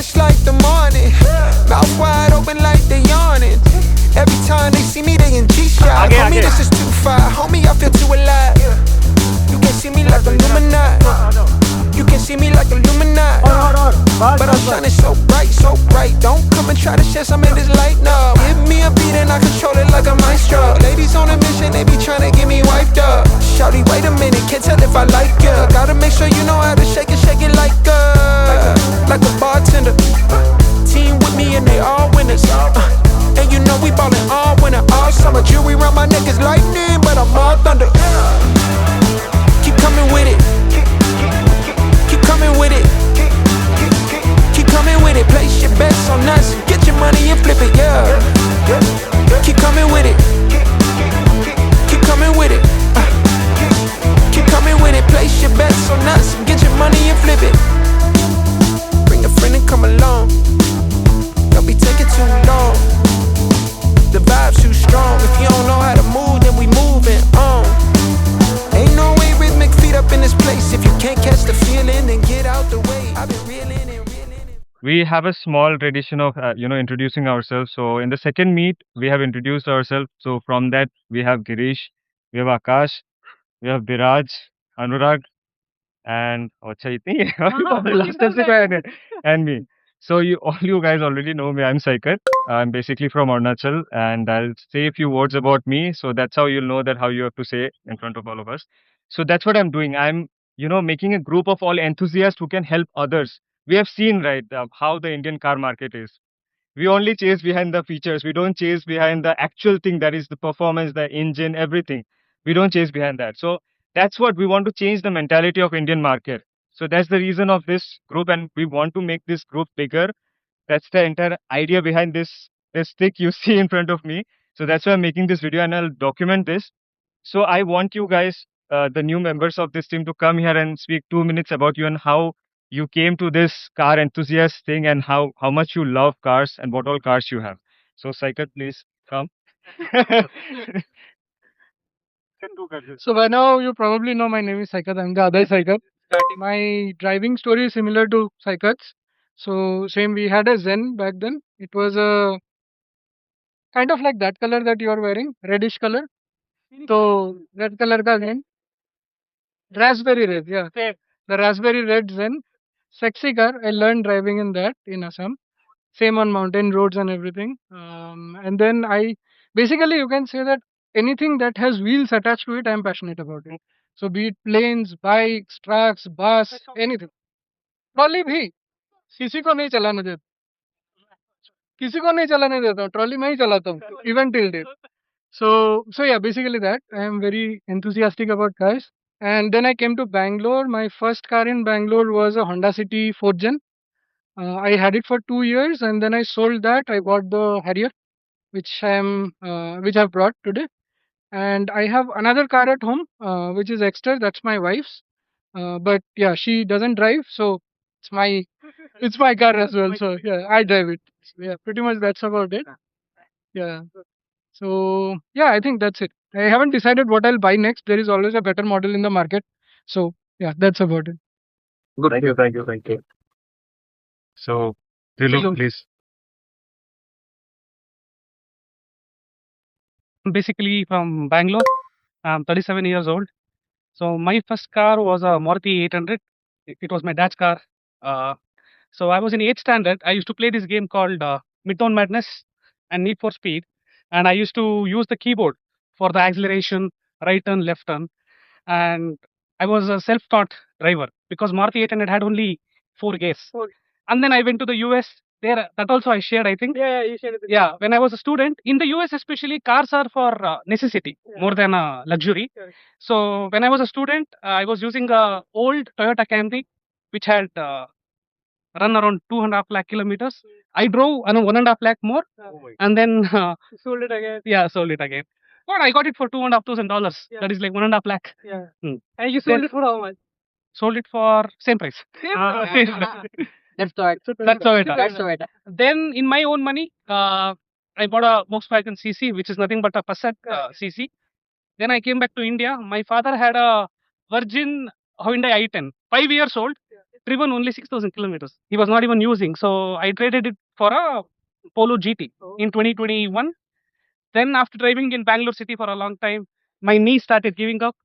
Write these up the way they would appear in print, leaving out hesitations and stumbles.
fresh like the morning. Mouth wide open like they yawning. Every time they see me, they in G-Shot. Homie, this is too far. Homie, I feel too alive. You can see me like Illuminati. You can see me like Illuminati. But I'm shining so bright. Don't come and try to share some of this light, no. Give me a beat and I control it like a maestro. Ladies on a mission, they be trying to get me wiped up. Shawty, wait a minute, can't tell if I like ya. Gotta make sure you know how to shake it like a bartender. Team with me and they all winners. And you know we ballin' all winter, all summer. Jewelry around my neck is lightning, but I'm all thunder. Keep coming with it. Keep coming with it. Keep coming with it. Place your bets on us. Get your money and flip it, yeah. Keep coming with it. Keep coming with it. Keep coming with it. Place your bets on us. Get your money and flip it. Bring a friend and come along. Don't be taking too long. The vibe's too strong. If you don't know how to move, then we moving on. Ain't no way rhythmic feet up in this place. If you can't catch the feeling, then get out the way. I've been reeling and reeling. We have a small tradition of introducing ourselves. So in the second meet, we have introduced ourselves. So from that, we have Girish, we have Akash, we have Biraj, Anurag, and अच्छा इतनी है last step से कौन है? And me. So all you guys already know me. I'm Saikat. I'm basically from Arunachal, and I'll say a few words about me. So that's how you'll know that how you have to say in front of all of us. So that's what I'm doing. I'm making a group of all enthusiasts who can help others. We have seen right how the Indian car market is. We only chase behind the features. We don't chase behind the actual thing, that is the performance, the engine, everything. We don't chase behind that. So that's what we want to change, the mentality of Indian market. So that's the reason of this group, and we want to make this group bigger. That's the entire idea behind this stick you see in front of me. So that's why I'm making this video, and I'll document this. So I want you guys, the new members of this team, to come here and speak 2 minutes about you and how you came to this car enthusiast thing, and how much you love cars and what all cars you have. So Saikat, please come. So by now you probably know my name is Saikat. I'm the other Saikat. My driving story is similar to Saikat's. So same, we had a Zen back then. It was a kind of like that color that you are wearing, reddish color. So red color ka Zen, raspberry red, yeah. The raspberry red Zen, sexy car. I learned driving in that in Assam. Same on mountain roads and everything. And then basically you can say that anything that has wheels attached to it, I'm passionate about it. So be it planes, bikes, trucks, bus, anything. Trolley भी किसी को नहीं चलाने देता trolley मैं ही चलाता हूँ even till date so yeah, basically that I am very enthusiastic about cars. And then I came to Bangalore. My first car in Bangalore was a Honda City 4th gen. I had it for 2 years, and then I sold that. I bought the Harrier, which I've brought today. And I have another car at home, which is Exter. That's my wife's. But yeah, she doesn't drive, so it's my it's my car as well. So yeah, I drive it. Yeah, pretty much that's about it. Yeah. So yeah, I think that's it. I haven't decided what I'll buy next. There is always a better model in the market. So yeah, that's about it. Good. Thank you. So Trilu, please. Basically from Bangalore. I'm 37 years old. So my first car was a Maruti 800. It was my dad's car. So I was in 8th standard. I used to play this game called Midtown Madness and Need for Speed, and I used to use the keyboard for the acceleration, right turn, left turn, and I was a self-taught driver because Maruti 800 had only 4 gears. And then I went to the US. There, that also I shared, I think. Yeah, you shared it. Yeah, when I was a student in the US, especially, cars are for necessity more than a luxury. Yeah. So when I was a student, I was using a old Toyota Camry, which had run around 2.5 lakh kilometers. I drove 1.5 lakh more, and then sold it again. Yeah, sold it again. But I got it for $2,500. Yeah. That is like 1.5 lakh. Yeah. And you sold it for how much? Sold it for same price. That's Toyota. Then in my own money, I bought a Volkswagen CC, which is nothing but a Passat CC. Then I came back to India. My father had a Virgin Hyundai i10, 5 years old. driven only 6,000 kilometers. He was not even using. So I traded it for a Polo GT in 2021. Then after driving in Bangalore city for a long time, my knee started giving up.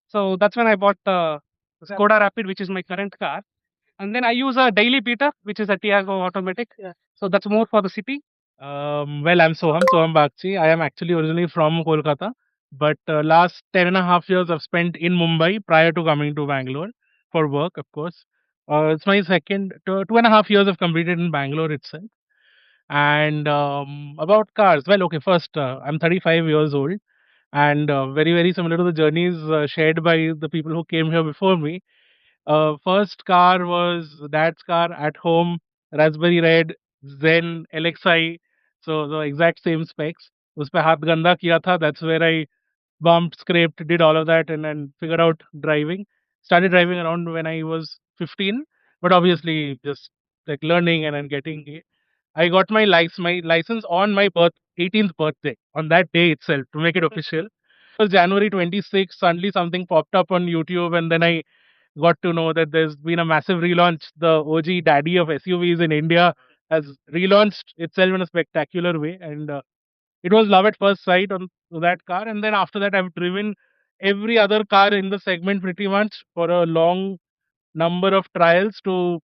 So that's when I bought the Skoda Rapid, which is my current car. And then I use a daily beater, which is a Tiago automatic. So that's more for the city. Well, I'm Soham Bagchi. I am actually originally from Kolkata, but last 10.5 years I've spent in Mumbai prior to coming to Bangalore for work, of course. It's my second 2.5 years I've completed in Bangalore itself. And about cars, well, okay, first, I'm 35 years old, and very, very similar to the journeys shared by the people who came here before me. First car was dad's car at home, Raspberry Red, Zen, LXI. So the exact same specs. उस पे हाथ गंदा किया था. That's where I bumped, scraped, did all of that, and then figured out driving. Started driving around when I was 15, but obviously just like learning and then getting it. I got my license on my 18th birthday, on that day itself, to make it official. It was January 26th. Suddenly something popped up on YouTube, and then I got to know that there's been a massive relaunch. The OG daddy of SUVs in India has relaunched itself in a spectacular way, and it was love at first sight on that car. And then after that, I've driven every other car in the segment pretty much for a long number of trials to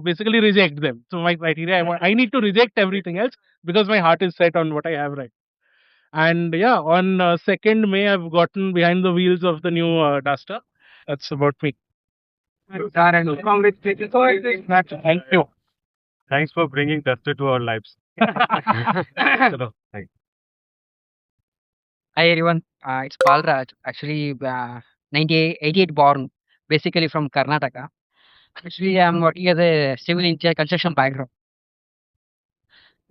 basically reject them. So my criteria, I need to reject everything else because my heart is set on what I have right. And yeah, on 2nd May, I've gotten behind the wheels of the new Duster. That's about me. Congratulations. Thank you. Thanks for bringing Duster to our lives. Chalo, thanks. Hi everyone, it's Balraj. Actually, 1988 born, basically from Karnataka. Actually, I'm working as a civil engineer, construction background.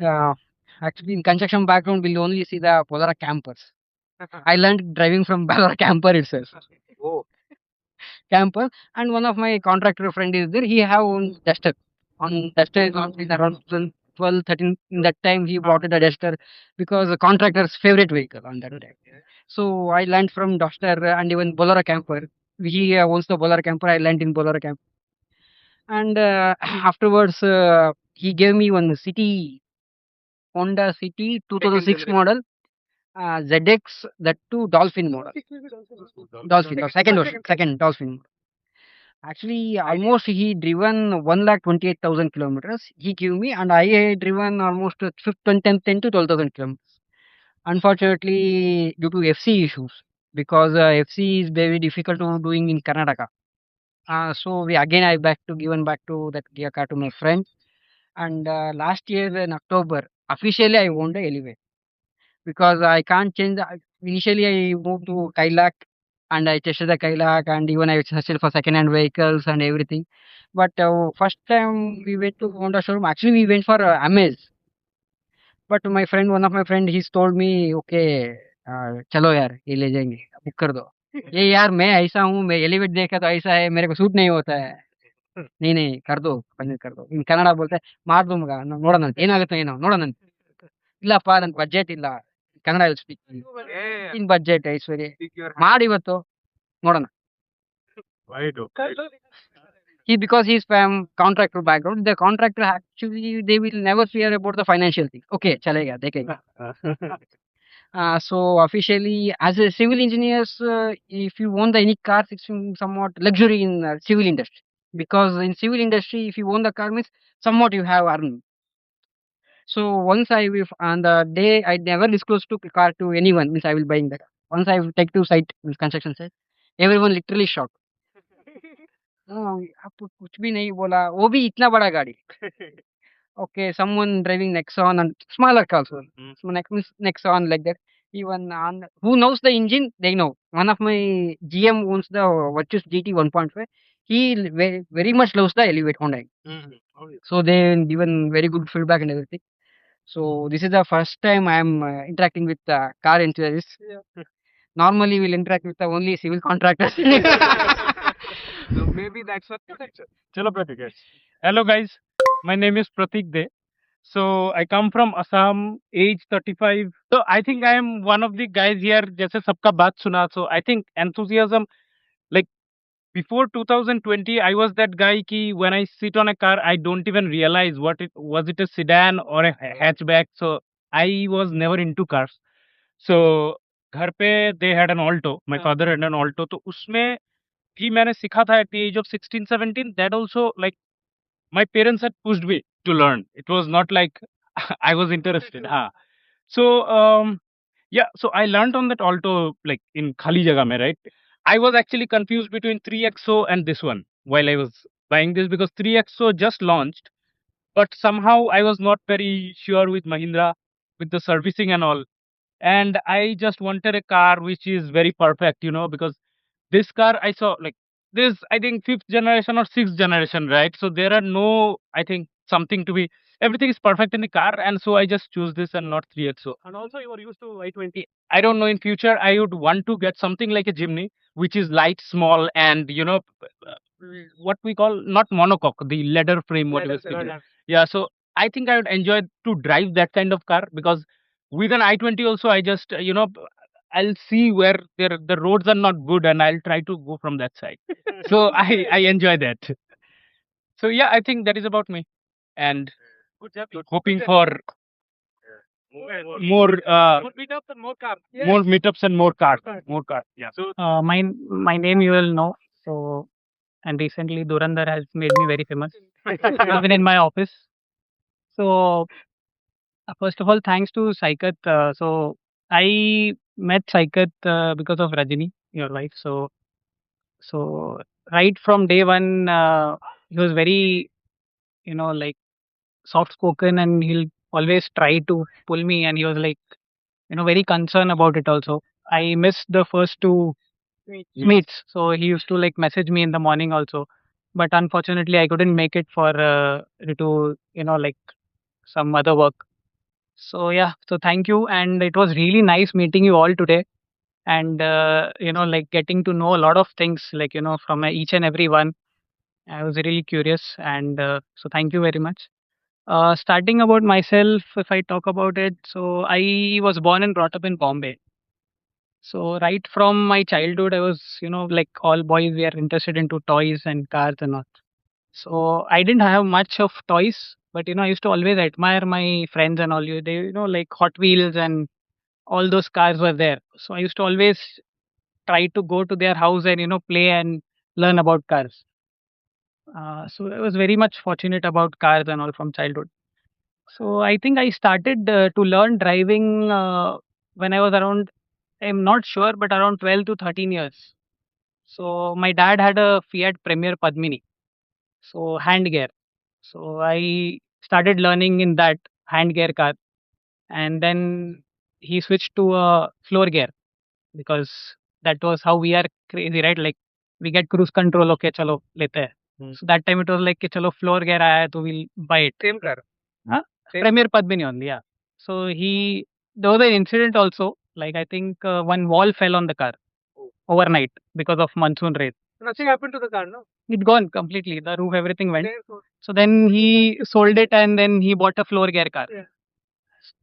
Uh, Actually, in construction background, we'll only see the Polara campers. I learned driving from Polara camper itself. Camper, and one of my contractor friend is there. He have one duster. On duster is around 12, 13. In that time, he bought a duster because the contractor's favorite vehicle on that time. So I learned from duster and even Bolero camper. He owns the Bolero camper. I learned in Bolero camp, and afterwards he gave me one city Honda City 2006 model. ZX, that too Dolphin model. Dolphin, the second Dolphin. Actually, almost he driven 1,28,000 kilometers. He gave me, and I driven almost 10 to 12,000 kilometers. Unfortunately, due to FC issues, because FC is very difficult to doing in Karnataka. So we again I given back to that Kia car to my friend. And last year in October, officially I owned the Elevate because I can't change. Initially, I moved to Kailak and I tested the Kailak, and even I searched for second-hand vehicles and everything. But first time we went to Honda showroom, actually we went for Amaze. But my friend, one of my friend, he's told me, okay, चलो यार ये ले जाएंगे book कर दो. ये यार मैं ऐसा हूँ, मैं एलिवेट देखा तो ऐसा है, मेरे को सूट नहीं होता है. नहीं नहीं कर दो, ಪಂಚರ್ कर दो. In ಕನ್ನಡ बोलते ಮಾರ್ ದುಮ್ಗ ನೋಡೋಣ ಏನಾಗುತ್ತೆ ಏನೋ ನೋಡೋಣ. ಇಲ್ಲಪ್ಪ ನನ್ ಬಜೆಟ್ ಇಲ್ಲ. ಕನ್ನಡ ಸ್ಪೀಕ್ ಇನ್ ಬಜೆಟ್ ಐಶ್ವರ್ಯ ಮಾಡಿ ಇವತ್ತು ನೋಡೋಣ. Why do? He because he's from contractor background, the contractor actually they will never fear about the financial thing. Okay, chalega, dekhenga. So officially, as a civil engineers, if you own the any cars, it's somewhat luxury in civil industry. Because in civil industry, if you own the car means somewhat you have earned. So once on the day I never disclose to car to anyone means I will buying the car. Once I take to site means construction site, everyone literally shocked. आप कुछ भी नहीं बोला, वो भी इतना बड़ा गाड़ी. Okay, someone driving Nexon and smaller cars, Nexon like that. Even on who knows the engine, they know. One of my GM owns the Virtus GT 1.5. He very much loves the Elevate Honda. So they given very good feedback and everything. So this is the first time I am interacting with car enthusiasts. Normally we'll interact with the only civil contractors. So maybe that's what. Chalo, Pratik. Hello guys, my name is Pratik De. So I come from Assam, age 35. So I think I am one of the guys here. जैसे सबका बात सुना. So I think enthusiasm, like before 2020, I was that guy ki when I sit on a car, I don't even realize what it was, it a sedan or a hatchback. So I was never into cars. So घर पे they had an Alto. My father had an Alto. तो उसमें भी मैंने सीखा था at the age of 16, 17. That also, like, my parents had pushed me to learn. It was not like I was interested. हाँ. So yeah, so I learned on that Alto, like in khali jagah mein, right? I was actually confused between 3XO and this one while I was buying this, because 3XO just launched, but somehow I was not very sure with Mahindra, with the servicing and all. And I just wanted a car which is very perfect, because this car I saw, like, this, I think, fifth generation or sixth generation, right? So there are no, I think, something to be, everything is perfect in the car, and so I just choose this and not 3XO. And also you are used to I-20. I don't know, in future I would want to get something like a Jimny, which is light, small, and what we call not monocoque, the leather frame, what we speaking. Yeah, so I think I would enjoy to drive that kind of car, because with an I-20 also, I just I'll see where the roads are not good, and I'll try to go from that side. So I enjoy that. So yeah, I think that is about me, and hoping for more meetups and more cars. More meetups and more cars. More cars. Yeah. So my name you will know. So, and recently Durandar has made me very famous, even in my office. So first of all, thanks to Saikat. So I met Saikat because of Rajini, your wife. So right from day one, he was very, like, soft spoken, and he'll always try to pull me, and he was like, very concerned about it also. I missed the first two meets, so he used to like message me in the morning also. But unfortunately, I couldn't make it for due to like some other work. So yeah, so thank you, and it was really nice meeting you all today, and like getting to know a lot of things, like from each and every one. I was really curious, and so thank you very much. Starting about myself, if I talk about it, so I was born and brought up in Bombay. So right from my childhood, I was, like all boys, we are interested into toys and cars and all. So I didn't have much of toys, but I used to always admire my friends and all. They, like Hot Wheels and all those cars were there. So I used to always try to go to their house and play and learn about cars. So I was very much fortunate about cars and all from childhood. So I think I started to learn driving when I was around, I'm not sure, but around 12 to 13 years. So my dad had a Fiat Premier Padmini, so hand gear. So I started learning in that hand gear car, and then he switched to a floor gear, because that was how we are crazy, right? Like, we get cruise control, okay, chalo lete hai. So that time it was like, chalo floor gear aaya hai, so we'll buy it. Same car. Huh? Premier Padmini only, yeah. So there was an incident also. Like, I think one wall fell on the car overnight because of monsoon rain. Nothing happened to the car, no? It gone completely. The roof, everything went. So then he sold it, and then he bought a floor gear car. Yeah.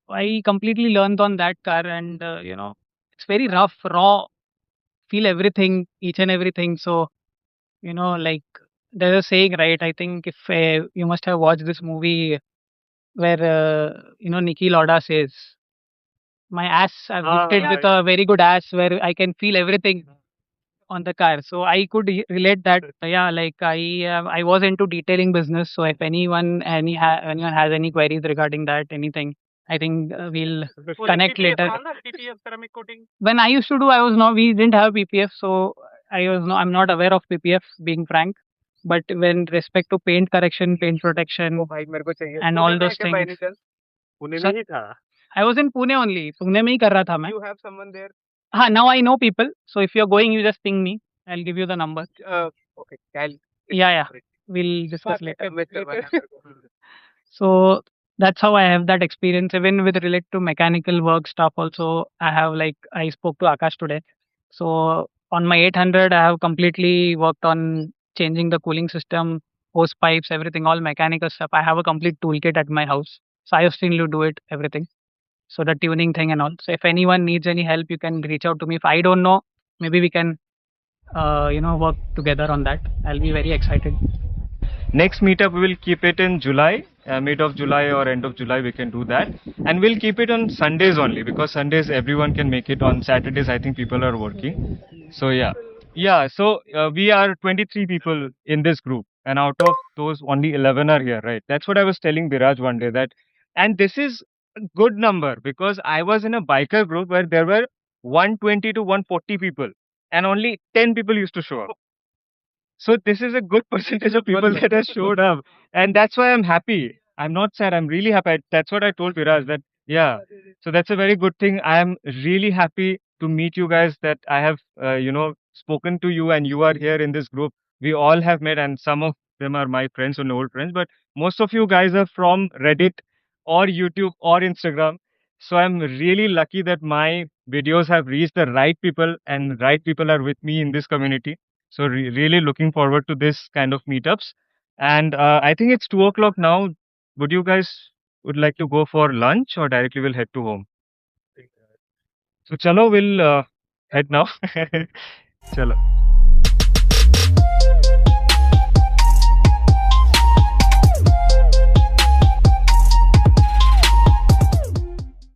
I completely learned on that car, and it's very rough, raw, feel everything, each and everything. So like, there's a saying, right? I think if you must have watched this movie where Niki Lauda says, "My ass, I've gifted with a very good ass where I can feel everything on the car." So I could relate that. Yeah, like I was into detailing business. So if anyone has any queries regarding that, anything, I think we'll connect later. Ceramic coating. When I used to do, we didn't have PPF, so I'm not aware of PPF, being frank. But when respect to paint correction, paint protection, and all those things. Sir, I was in Pune only. Pune में ही कर रहा था मैं. You have someone there? Now I know people. So if you're going, you just ping me. I'll give you the number. Okay. Yeah. We'll discuss later. So that's how I have that experience. Even with relate to mechanical work stuff also, I spoke to Akash today. So on my 800, I have completely worked on changing the cooling system, hose pipes, everything, all mechanical stuff. I have a complete toolkit at my house. So I still do it, everything. So the tuning thing and all. So if anyone needs any help, you can reach out to me. If I don't know, maybe we can work together on that. I'll be very excited. Next meetup, we will keep it in July, mid of July or end of July, we can do that. And we'll keep it on Sundays only because Sundays everyone can make it. On Saturdays, I think people are working. So, yeah. Yeah, so we are 23 people in this group, and out of those, only 11 are here, right? That's what I was telling Biraj one day that, and this is a good number because I was in a biker group where there were 120 to 140 people, and only 10 people used to show up. So this is a good percentage of people that have showed up, and that's why I'm happy. I'm not sad. I'm really happy. That's what I told Viraj that yeah. So that's a very good thing. I am really happy to meet you guys. That I have spoken to you, and you are here in this group. We all have met, and some of them are my friends and old friends. But most of you guys are from Reddit or YouTube or Instagram. So I'm really lucky that my videos have reached the right people, and right people are with me in this community. So really looking forward to this kind of meetups. And I think it's 2 o'clock now. Would you guys would like to go for lunch or directly we'll head to home? So chalo, we'll head now. Chalo.